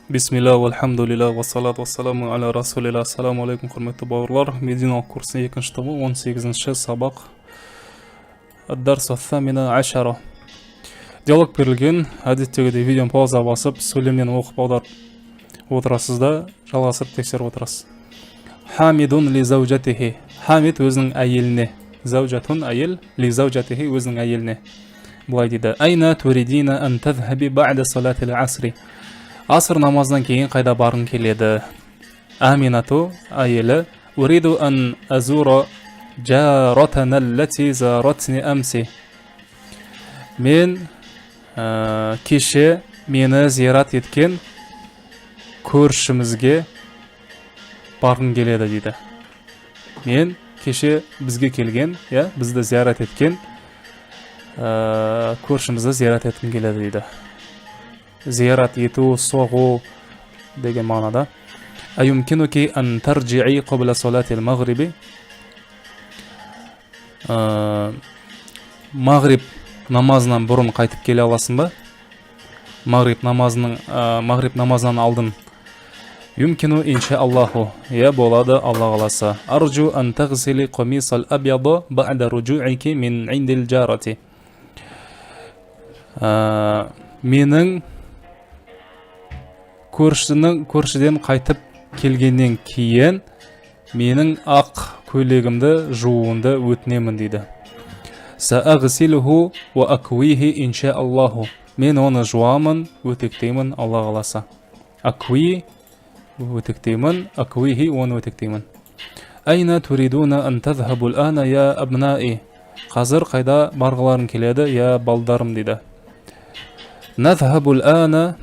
Бисмилла, вальхамдулилла, вассалату вассаламу аля расулилла. Ассаламу алейкум, құрметті бауырлар. Мединалық курсының 2-ші tomы 18-ші сабақ. Ад-дарс ат-тамина ашара. Диалог берілген, әдеттегідей видеоны пауза басып, сөйлемнен оқып аударып отырасыз да, жалғасып тексеріп отырасыз. Хамидун ли заужатихи. Хамид өзінің әйеліне. Заужатун әйел, ли заужатихи өзінің әйеліне. Бұлай дейді. Айна туридина ан тазхаби бa'да салатил асри. Аср намазынан кейін қайда барғың келеді? Аминату әйелі. Уриду ан азура жаратана аллати заратни амси. Мен кеше мені зиярат еткен көршімізге барғым келеді дейді. Мен кеше бізге келген, бізді зиярат еткен көршімізді зиярат еткім келеді дейді. Зиярат ету, соғу деген мағынада. Аюмкинуки ан тарджи'i qabla салатил магриби. Магриб намазынан бұрын қайтып келе аласың ба? Магриб намазынан алдын. Юмкину иншааллаху. Болады, Алла қаласа. Арджу ан тагсили қамисал абьяда бa'да руджу'ики мин индил жарати. Менің көршіден қайтып келгеннен кейін менің ақ көйлегімді жууынды өтінемін дейді. Саагсилуху ва аквихи иншааллаху. Мен оны жуамын, өтектеймін, Алла қаласа. Акви өтектеймін, аквихи оны өтектеймін. Айна туридуна ан тазхабул ана я абнаи. Қазір қайда барғыларың келеді, я балдарым дейді. Назхабул ана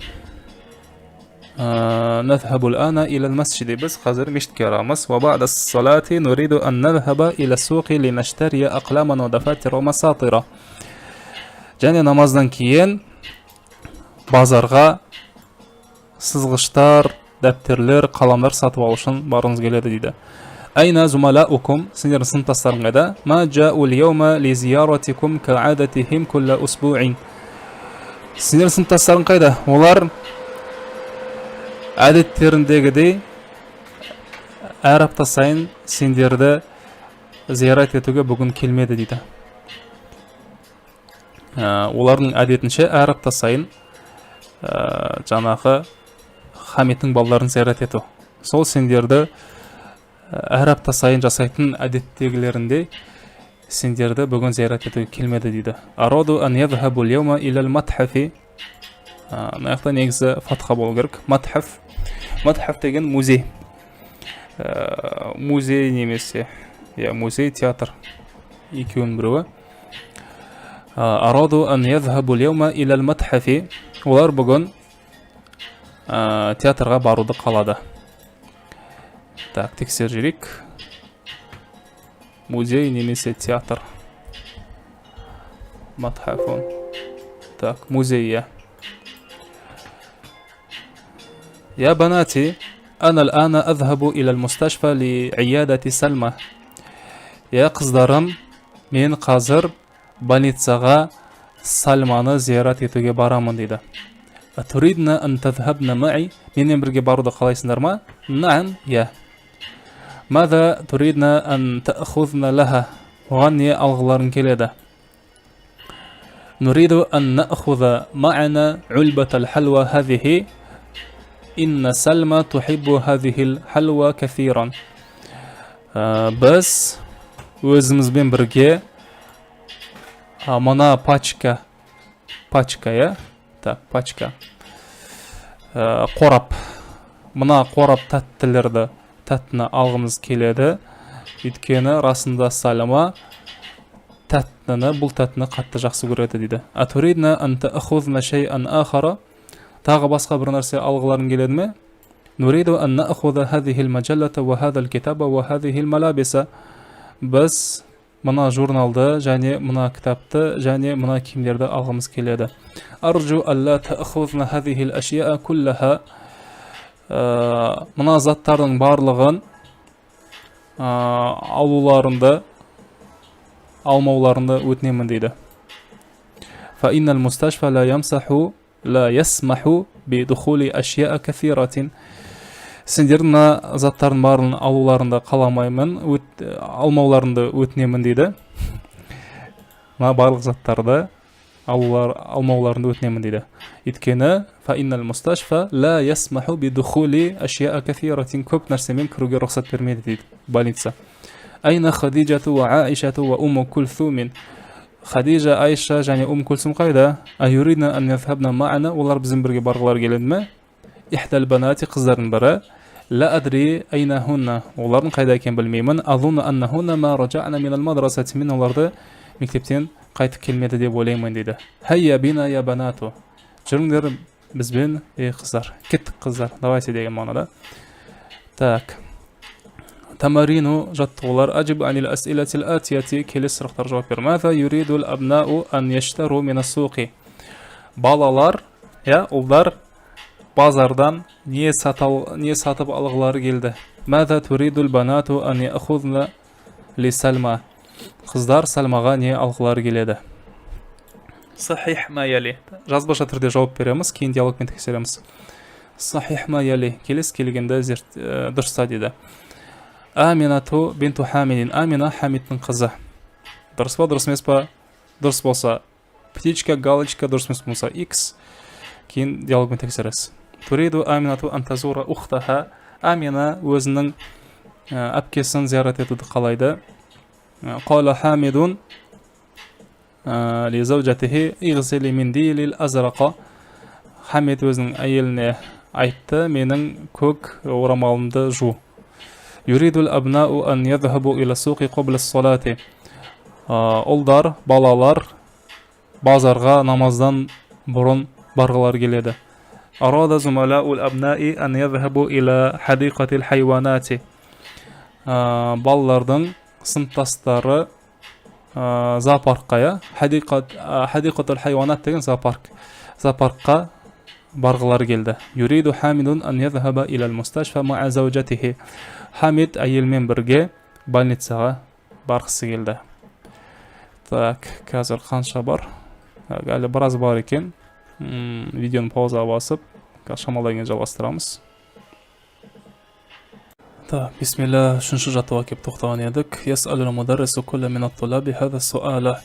إلى المسجد. بس خزر مشت كرامس وبعد الصلاة نريد أن نذهب إلى السوق لنشتري أقلاما ودفاتر ومساطر. және намаздан кейін базарға сызғыштар, дәптерлер, қаламдар сатып алу үшін барыңыз келеді дейді. Айна зумалаукум, сендердің сыныптастарың қайда? Ма жаул яума ли зияратикум каадатихим кулла усбуин. Сендердің сыныптастарың қайда? Олар әдеттеріндегідей әр апта сайын сендерді зиярат етуге бүгін келмеді дейді. Олардың әдетінше әр апта сайын жаңағы Хамидтің балаларын зиярат ету. Сол сендерді әр апта сайын жасайтын әдеттегілерінде сендерді бүгін зиярат етуге келмеді дейді. Араду ан ядхабул яума илал матхафи. Маяқта негізі фатха болу керек. Матхаф. Матхаф деген музей. Музей немесе музей, театр. Екеуінің біреуі. Араду ан ядхабул яума илал матхафи. Олар бүгін театрға баруды қалады. Так, тексер жүрек. Музей немесе театр. Матхафун. Так, музей. يا بناتي أنا الآن أذهب إلى المستشفى لعيادة سلمى. يا قزدارم мен қазір больницаға Сальманы зиярат етуге барамын дейді. Туридна ан тазхабна маи. Менен бірге баруды қалайсыңдар ма? Наам, я. Мада туридна ан таъхузна лаха. Оған не алғыларың келеді? Нуриду ан наъхуза ма'ана ульбатал халва хазихи. Инна Сальма тухиббу хазихил халва кафиран. Біз өзімізбен бірге мына пачка, так, пачка, қорап, мына қорап тәттіні алғымыз келеді. Өйткені расында Сальма бұл тәттіні қатты жақсы көреді дейді. Атуридна ан таъхузна шай'ан ахара. Тағы басқа бір нәрсе алғыларың келеді ме? Нуриду ан наъхуза хазихил маджаллата ва хазал китаба ва хазихил малабиса. Біз мына журналды және мына кітапты және мына киімдерді алғымыз келеді. Арджу алла таъхузна хазихил ашияа куллаха. Мына заттардың барлығын алмауларында өтінемін дейді. Fa innal mustashfa la yamsahu لا يسمح بدخول أشياء كثيرة. Сендердің заттардың барын алуларында қаламаймын, алмауларында өтінемін дейді. Мына барлық заттарды алмауларында өтінемін дейді. Өйткені фаиннал мусташфа ла ясмаху бидухули ашьяа кафиратин, көп нәрсемен кіруге рұқсат бермейді дейді больница. Айна Хадижату ва Аишату ва Умму Кульсумин. Хадижа, Айша және Кульсум қайда? Аюридна ан язхабна ма'ана, олар біздің бірге барғылары келеді ме? Ихдал банати, қыздардың бірі. Ла адри айна хунна, олардың қайда екенін білмеймін. Азунна аннахунна ма раджa'на минал мадрасати, мен оларды мектептен қайтып келмеді деп ойлаймын дейді. Хайя бина я банату, жүріңдер бізбен, қыздар, кеттік қыздар, давайте деген мағынада. Так, тамарину жаттығулар. Аджиб анил ас'илатил атияти, келесі сұрақтар жауап бер. Маза юридул абнау ан яштару мина суқи. Балалар, ұлдар базардан не сатып алғылары келді. Маза туридул банату ан яхузна ли Салма. Қыздар Салмаға не алғылары келеді. Сахих ма яли. Жазбаша түрде жауап береміз, кейін диалогмен тексереміз. Сахих ма яли. Келесі келгенде дұрыста дейді. Аминату бинту Хамидин. Амина Хамидтің қызы. Дұрыс па, дұрыс емес па? Дұрыс болса птичка, галочка, дұрыс емес болса X. Кейін диалогмен тексересіз. Туриду Аминату антазура ухтаха. Амина өзінің әпкесін зиярат етуді қалайды. Қала Хамидун ли заужатихи игсили миндилил азрақа. Хамид өзінің әйеліне айтты, менің көк орамалымды жу. Юридул абнау ан ядхабу ила суқи қобла салати. Ұлдар, балалар базарға намаздан бұрын барғылар келеді. Арада зумалаул абнаи ан ядхабу ила хадиқатил хайванати. Балалардың сыныптастары зоопаркқа, хадиқатул хайванат деген зоопаркқа барғылар келді. Юриду Хамидун ан ядхаба ила мусташфа ма'a заужатихи. Хамид әйелмен бірге больницаға барғысы келді. Так, қазір қанша бар? Әлі біраз бар екен. Видеоны паузаға басып, шамалдан кейін жалғастырамыз. Так, бисмилlah, үшінші жаттығуға кеп тоқтаған едік. Яс'алул мударрису кулла мин ат-тулаби хаза суала.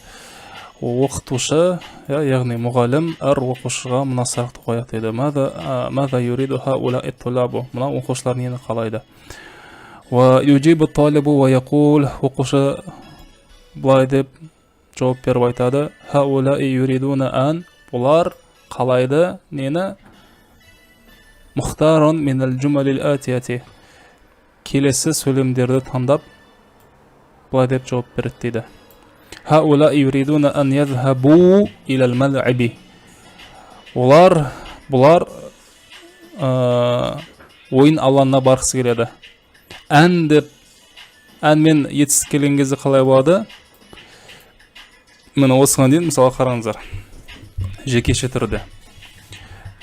Оқытушы, яғни мұғалім әр оқушыға мына сұрақты қояды еді. Маза юриду хаула ат-тулабу. Мына оқушылар нені қалайды? Ва юджибу талибу ва яқул. Оқушы былай деп жауап беріп айтады. Хаула юридуна ан. Бұлар қалайды нені? Мұхтарун минал джумалил атияти. Келесі сөйлемдерді таңдап былай деп жауап береді дейді. Хаула юридуна ан язхабу илал мал'аби. Бұлар ойын алаңына барғысы келеді. Әнмен етістік келген кезде қалай болады? Мені осыған дейін мысалы қараңыздар. Жекеше түрде.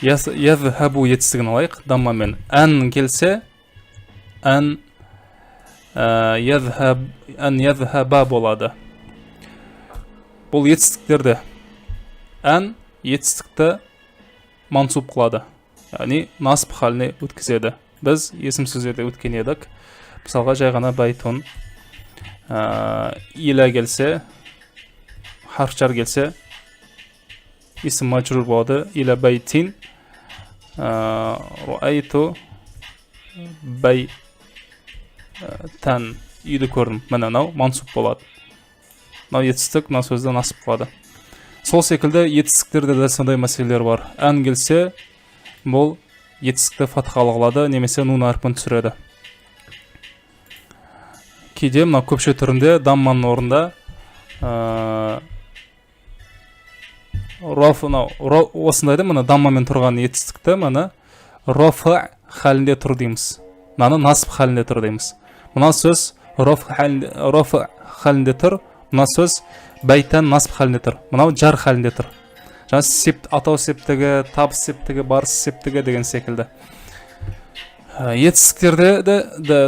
Язхабу етістігін алайық даммамен. Ән келсе, ән язхаба болады. Бұл етістіктерді ән етістікті мансуб қылады. Яғни насып халіне өткізеді. Біз есім сөздерде өткен едік. Мысалға жай ғана байтун иля келсе, харфчар келсе исм маджрур болады. Иля байтин руайту байтан, үйді көрдім. Міне мынау мансуб болады. Мынау етістік, мына сөзді насып қылады. Сол секілді етістіктерде дәл сондай мәселелер бар. Ән келсе, бұл етістікті фатхалы қылады, немесе нун әрпін түсіреді. Кейде мына көпше түрінде дамманың орында осындайды, мына даммамен тұрған етістікті мына рофа халінде тұр дейміз. Мына насып халінде тұр дейміз. Мына сөз рофа халінде тұр, мына сөз бәйтан насып халінде тұр. Мынау жар халінде тұр. Жаңа атау септігі, табыс септігі, барыс септігі деген секілді. Етістіктерде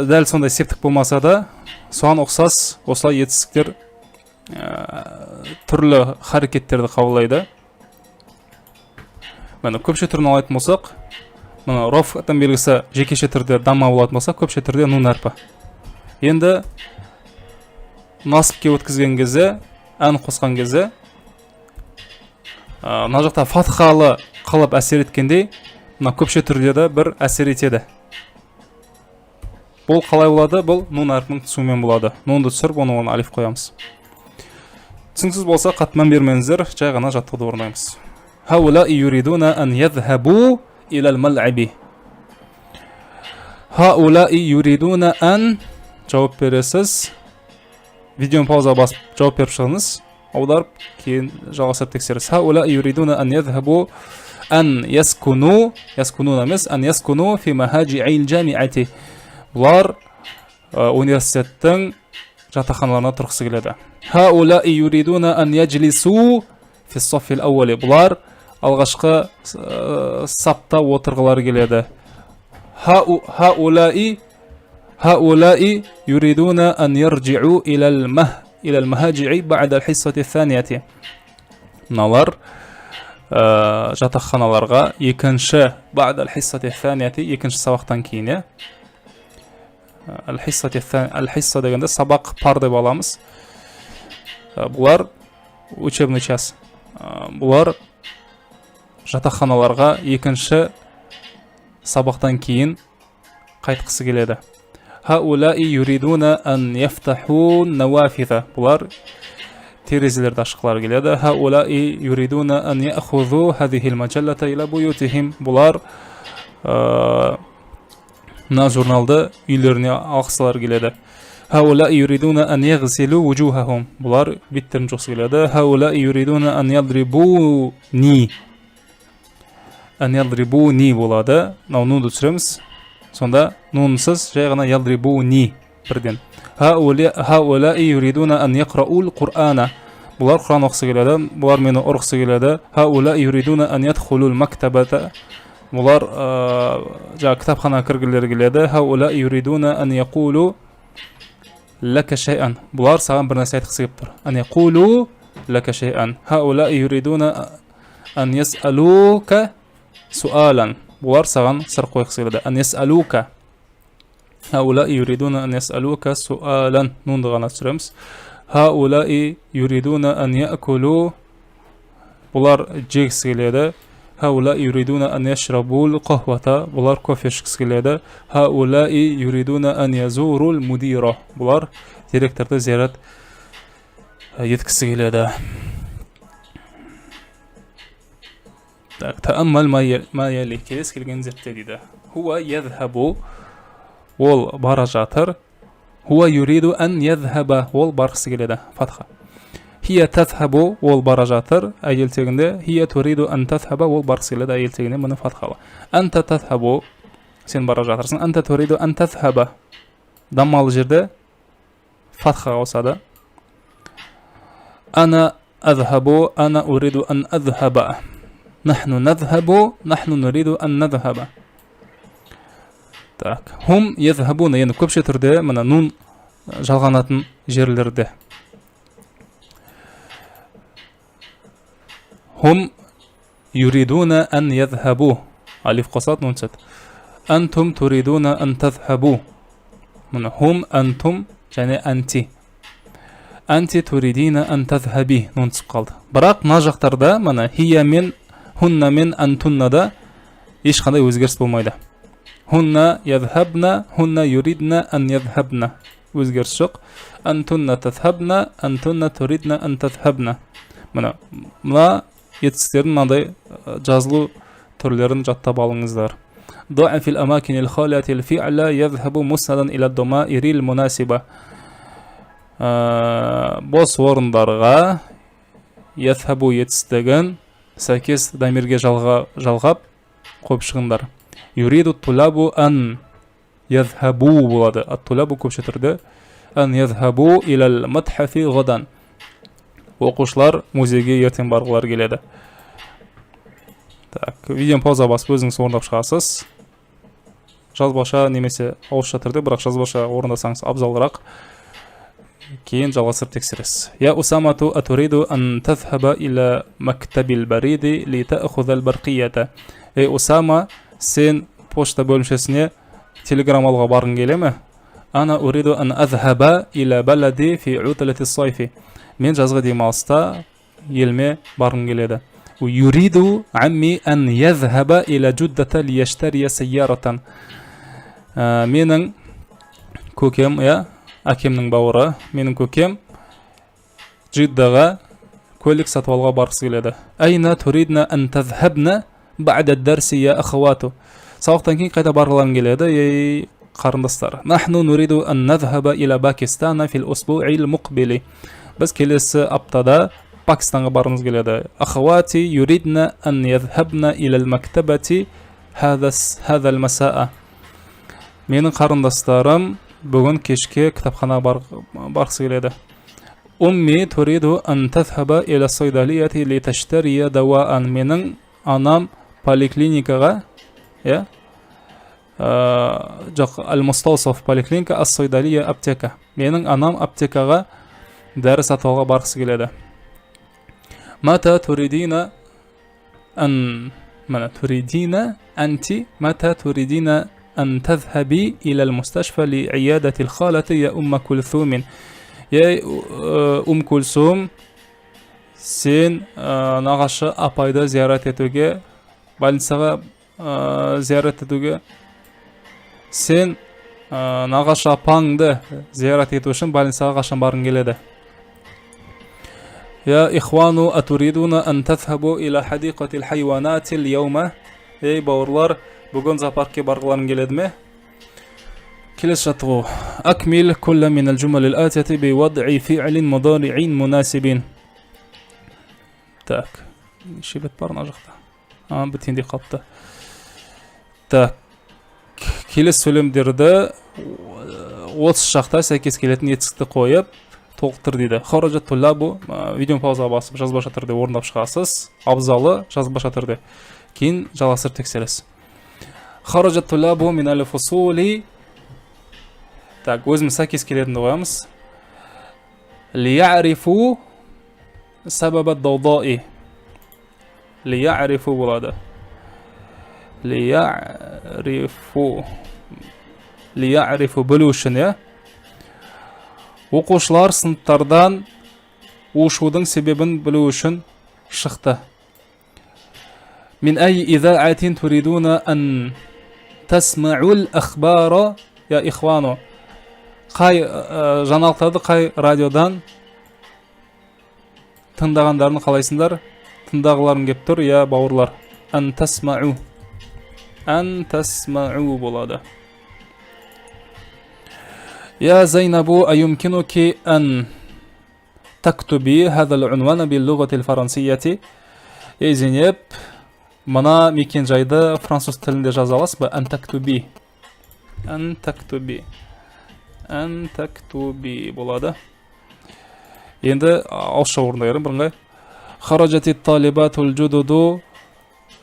дәл сондай септік болмаса да, соған ұқсас осылай етістіктер түрлі харекеттерді қабылдайды. Міне көпше түрін алатын болсақ, мына рофтың белгісі жекеше түрде дамма болатын болса, көпше түрде нун әрпі. Енді насыпке өткізген кезде, ән қосқан кезде, мына жақта фатхалы қылып әсер еткендей, мына көпше түрде де бір әсер етеді. Бұл қалай болады? Бұл нун әрпінің түсуімен болады. Нунды түсіріп, оны алиф қоямыз. Түсініксіз болса, қатман бермеңіздер, жай ғана жаттықты орындаймыз. Хаула юридуна ан ядхабу илал мал'аби. Хаула юридуна ан, жауап бересіз. Видеоны пауза басып жауап беріп шығыңыз. Аударып, кейін жалғасып тексеріңіз. Хаула юридуна ан ядхабу ан яскуну, яскунуна емес, ан яскуну фи махаджи'ил джами'ати. Бұлар университеттің жатақханаларына тұрғысы келеді. Хаула юридуна ан яджлису фи соффил ауали. Бұлар алғашқы сапта отырғылары келеді. Хаулаи юридуна ан ярджи'у илал махаджи'i бa'да аль-хиссати ат-танияти. Мыналар жатақханаларға екінші бa'да аль-хиссати ат-танияти, екінші сабақтан кейін. Аль-хисса дегенде сабақ пар деп аламыз. Бұлар учебный час. Бұлар жатақханаларға екінші сабақтан кейін қайтқысы келеді. Хаулаи юридуна ан яфтаху навафита. Бұлар терезелерді ашқылар келеді. Хаулаи юридуна ан яхузу хадихил маджаллата иля буютихим. Бұлар мына журналды үйлеріне алғысылар келеді. Хаулаи юридуна ан ягсилу вужухахум. Бұлар беттерін жоқсы келеді. Хаулаи юридуна ан ядрибуни. Ан ядрибуни болады. Нунды түсіреміз. Сонда нунсыз жай ғана ядрибуни бірден. Хаулаи юридуна ан яқраул Құр'ана. Бұлар Құр'ан оқысы келеді. Бұлар мені ұрғысы келеді. Хаулаи юридуна ан ядхулул мактабата. Бұлар кітапхана кіргілері келеді. Хаулаи юридуна ан яқулу лака шай'ан. Бұлар саған бір нәрсе айтқысы келіп тұр. Ан яқулу лака шай'ан. Хаулаи юридуна ан яс'алука суалан. Бұлар саған сыр қойғысы келеді. Ан яс'алука. Хаулаи юридуна ан яс'алука суалан. Нунды ғана түсіреміз. Хаулаи юридуна ан яакулу. Бұлар жегісі келеді. Хаулаи юридуна ан яшрабул қахвата. Бұлар кофе ішкісі келеді. Хаулаи юридуна ан язурул мудира. Бұлар директорды зиярат еткісі келеді. Тааммал ма яли. Келес келген зертте дейді. Хуа ядхабу. Ол бара жатыр. Хуа юриду ан ядхаба. Ол барғысы келеді. Фатха. Хия тазхабу. Ол бара жатыр. Әйел тегінде. Хия туриду ан тазхаба. Ол барғысы келеді. Әйел тегінде мұны фатхала. Анта тазхабу. Сен бара жатырсың. Анта туриду ан тазхаба. Даммалы жерде фатха қосады. Ана азхабу. Ана уриду ан азхаба. Нахну надхабу. Нахну нуриду ан надхаба. Так. Хум язхабуна. Енді көпше түрде мына нун жалғанатын жерлерде. Хум юридуна ан язхабу. Алиф қосады, нун түседі. Антум туридуна ан тазхабу. Мына хум, антум және анти. Анти туридина ан тазхаби. Нун түсіп қалды. Бірақ мына жақтарда мына хия мен, хунна мен, антуннада ешқандай өзгеріс болмайды. Хунна ядхабна, хунна юридна ан ядхабна. Өзгеріс жоқ. Антунна тазхабна, антунна туридна ан тазхабна. Мына етістіктердің мынандай жазылу түрлерін жаттап алыңыздар. Ду'a фил амакинил халиятил фи'ля ядхабу муснадан иля домаирил мунасиба. Бос орындарға ядхабу етістігін сәйкес дамирге жалғап қойып шығыңдар. Юриду тулабу ан ядхабу болады. Ат-тулабу көпше түрде ан ядхабу илал матхафи ғадан. Оқушылар музейге ертең барғылар келеді. Так, видеоны пауза басып өзіңіз орындап шығасыз. Жазбаша немесе ауызша түрде, бірақ жазбаша орындасаңыз абзалырақ. Keyin жалғастырып тексересіз. Я Усамату атуриду ан тазхаба иля мактабил бариди ли таъхузал барқията. Ей Усама, сен почта бөлімшесіне телеграм алуға барғың келе ме? Ана уриду ан азхаба иля балади фи уталати сайфи. Мен жазғы демалыста елме барғым келеді. Юриду амми ан язхаба иля джуддата ли яштария сайяратан. Менің көкем, әкемнің бауыры, менің көкем Джиддаға көлік сатып алуға барғысы келеді. Айна туридна ан тазхабна ба'да дарси я ахвату. Сабақтан кейін қайда барғыларың келеді, ей қарындастар. Нахну нуриду ан назхаба иля Пакистана фил усбу'ил муқбили. Біз келесі аптада Пакистанға барғымыз келеді. Ахвати юридна ан язхабна иля мактабати хазал масаа. Менің қарындастарым бүгін кешке кітапханаға барғысы келеді. Умми туриду ан тазхаба иля сайдалияти ли таштария дауаан. Менің анам поликлиникаға, жоқ, ал-Мустаусаф поликлиника, ас-сайдалия аптека. Менің анам аптекаға дәрі сатып алуға барғысы келеді. Мата туридина ан анти мата туридина أن تذهبي إلى المستشفى لعيادة الخالة يا أم كلثوم. يا أم كلثوم, сен нағашы апайды зиярат етуге, больницаға зиярат етуге, сен нағашы апаңды зиярат ету үшін больницаға қашан барғың келеді? يا إخوانو أتريدون أن تذهبوا إلى حديقة الحيوانات اليوم. Ей бауырлар, бүгін зоопаркке барғыларың келеді ме? Келесі жаттығу. Акмил кулла минал жумалил атияти би вад'i фи'лин мудари'ин мунасибин. Так, шебет бар мына жақта. Бітендей қалыпты. Так, келесі сөйлемдерді 30 жақта сәйкес келетін етістікті қойып толықтыр дейді. Хараджат туллабу, видео паузаға басып жазбаша түрде орындап шығасыз. Абзалы жазбаша түрде. Кейін жалғастырып тексересіз. Хараджат туллабу минал фусули. Так, өзіміз сәйкес келетінді қоямыз. Лия'рифу сабабат даудаи. Лия'рифу болады. Лия'рифу білу үшін, оқушылар сыныптардан ушудың себебін білу үшін шықты. Min ay idha'atin turiduna an tasma'ul akhbara ya ikhwano. Қай жаңалықтарды қай радиодан тыңдағандарын қалайсыңдар? Тыңдағыларың кеп тұр, я бауырлар. Ан тасмa'у болады. يا زينب أيمكنك أن تكتبي هذا العنوان باللغة الفرنسية. Ей Зейнеп, мына мекен жайды француз тілінде жаза аласыз ба? Ан тактуби болады. Енді ауызша орындайырым бірыңғай. Хараджати талибатул джудуду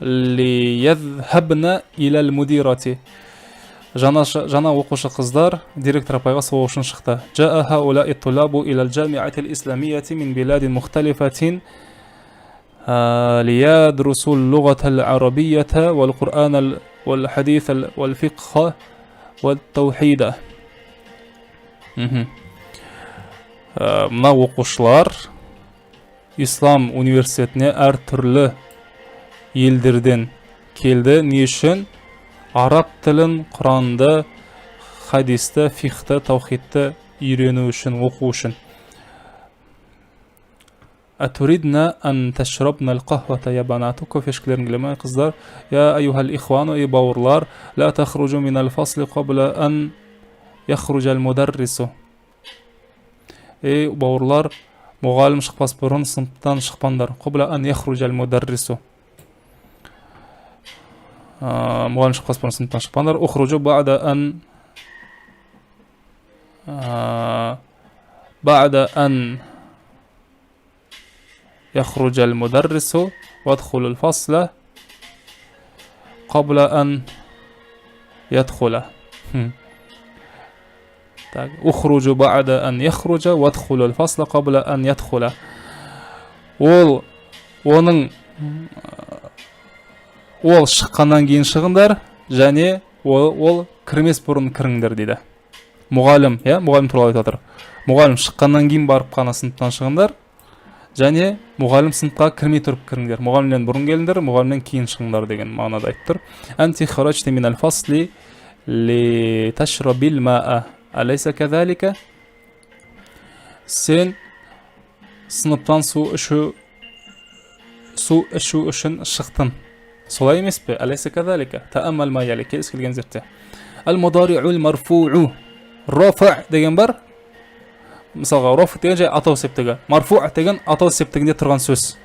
ли ядхабна илал мудирати. Жаңа оқушы қыздар директор апайға сол үшін шықты. Жаа хаулаи тулабу илал джамиати ал-исламияти мин биладин мухталифатин ليدرسوا اللغة العربية والقرآن والحديث والفقه والتوحيد. Мына оқушылар ислам университетіне әртүрлі елдерден келді. Не үшін? Араб тілін, Құранды, хадисті, фиқхты, таухидті үйрену үшін, оқу үшін. Атуридна ан ташрабна ал-қахвата я банату. Кофе ішкілерін келемей қыздар. Я айюхал ихвану, ей бауырлар, ла тахруджу минал фасли қабла ан яхруджал мударрису. Ей бауырлар, мұғалім шықпас бұрын сыныптан шықпандар. Қабла ан яхруджал мударрису. Мұғалім шықпас бұрын сыныптан шықпандар. Ухруджу ба'да ан يخرج المدرس وادخل الفصل قبل أن يدخل. Так, ухруджу ба'да ан яхруджа вадхулул фасла қабла ан ядхула. Оның шыққаннан кейін шығыңдар, және ол кірмес бұрын кіріңдер дейді. Мұғалім туралы айтып отыр. Мұғалім шыққаннан кейін барып қана сыныптан шығыңдар, және мұғалім сыныпқа кірмей тұрып кіріңдер. Мұғалімнен бұрын келіңдер, мұғалімнен кейін шығыңдар деген мағынада айтып тұр. Анти харачти минал фасли ли ташрабил ма'a алайса казалика. Сен сыныптан су ішу үшін шықтың. Солай емес пе? Алайса казалика. Тааммал ма яли. Келіс келген зертте. Ал-мудари'ул марфу'у. Рафа деген бар. Мысалға, рафа деген жай атау септігі. Марфу' деген атау септігінде тұрған сөз.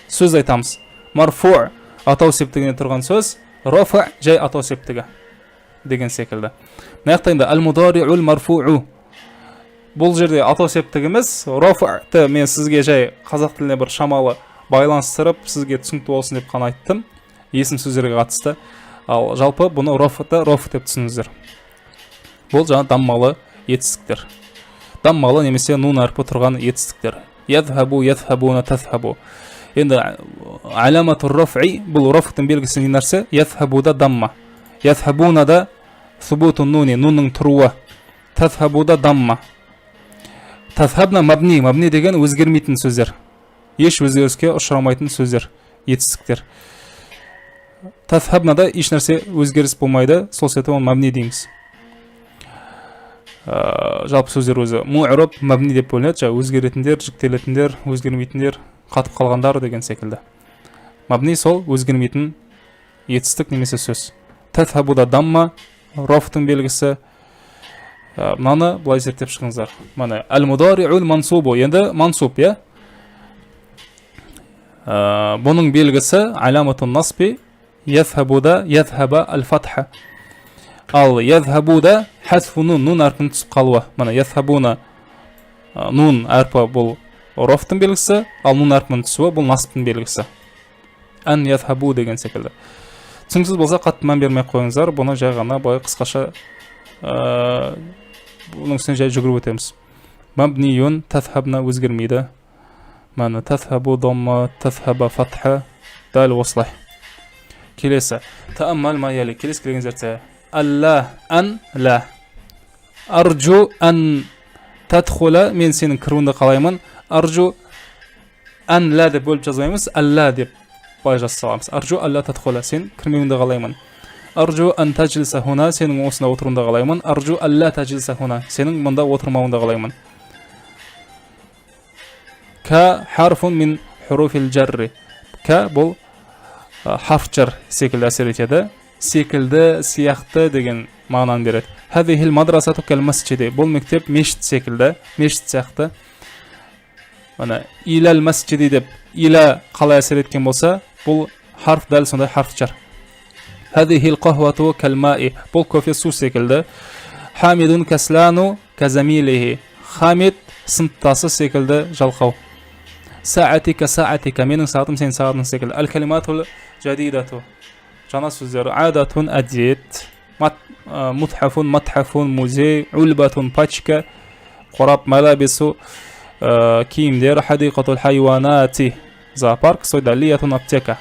Сөз айтамыз. Марфу' атау септігінде тұрған сөз. Рафа' жай атау септігі деген секілді. Наяқтайында ал-мудари'ул марфу'у. Бұл жерде атау септігіміз рафa'ты мен сізге жай қазақ тіліне бір шамалы байланыстырып, сізге түсінікті болсын деп қана айттым. Есім сөздерге қатысты. Ал жалпы бұны рафа деп түсініңіздер. Бұл жаңа даммалы етістіктер. Даммалы немесе нун әрпі тұрған етістіктер. Ядхабу, ядхабуна, тадхабу. Енді аламатур раф'i, бұл раф'тың белгісі не нәрсе? Ядхабуда дамма. Ядхабунада субутун нуни, нунның тұруы. Тадхабуда дамма. Тадхабна мабни, мабни деген өзгермейтін сөздер. Еш өзгеріске ұшырамайтын сөздер, етістіктер. Тадхабнада еш нәрсе өзгеріс болмайды, сол себепті оны мабни дейміз. Жалпы сөздер өзі му'раб, мабни деп бөлінеді. Жаңа өзгеретіндер, жіктелетіндер, өзгермейтіндер, қатып қалғандар деген секілді. Мабни сол өзгермейтін етістік немесе сөз. Тадхабуда дамма, рафтың белгісі. Мынаны былай зерттеп шығыңыздар. Мана ал-мудари'ул мансубу. Енді мансуб, я? Бұның белгісі аламатун насби ядхабуда ядхаба аль-фатха. Ал ядхабуда хазфу нун әрпін түсіп қалуы. Мана ядхабуна нун әрпі бұл рафтың белгісі, ал нун әрпін түсуі бұл насбтың белгісі. Ан ядхабу деген секілді. Түсініксіз болса қатты мән бермей қойыңыздар. Бұны жай ғана былай қысқаша бұның үстіне жай жүгіріп өтеміз. Мабниюн тадхабна өзгермейді. Мана тадхабу дамма, тадхаба фатха, дәл осылай. Келесі. Тааммал ма яли. Келесі келген зертте. Алла, ан, ла. Арджу, ан, тадхула. Мен сенің кіруінді қалаймын. Арджу, ан, ла деп бөліп жазбаймыз. Алла деп бай жазсаламыз. Арджу, алла, тадхула. Сен кірмеуінді қалаймын. Арджу, ан, таджилса хуна. Сенің осында отыруында қалаймын. Арджу, алла, таджилса хуна. Сенің мұнда отырмауында қалаймын. Ка харфун мин хуруфил жарри. Ка бұл харф жар секілді әсер етеді. Секілді, сияқты деген мағынаны береді. Хадихил мадрасату кал масджиди. Бұл мектеп мешіт секілді, мешіт сияқты. Мана илал масджиди деп иля қалай әсер еткен болса, бұл харф дәл сондай харф жар. Хадихил қахвату кал маи. Бұл кофе су секілді. Хамидун каслану казамилихи. Хамид сыныптасы секілді жалқау. Саатика саатика. Менің саатым сен саатың секілді. Ал-калиматул жадидату. Жаңа сөздер. Адатун әдет. Мутхафун матхафун музей. Улбатун пачка. Қорап малабису киімдер. Хадиқатул хайуанати. Зоопарк. Сойдалиятун аптека.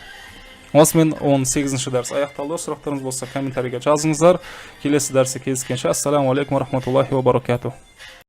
Осымен 18-ші дәріс аяқталды. Сұрақтарыңыз болса комментарийге жазыңыздар. Келесі дәрісте кездескенше. Ассаламу алейкум ва рахматуллахи ва баракатух.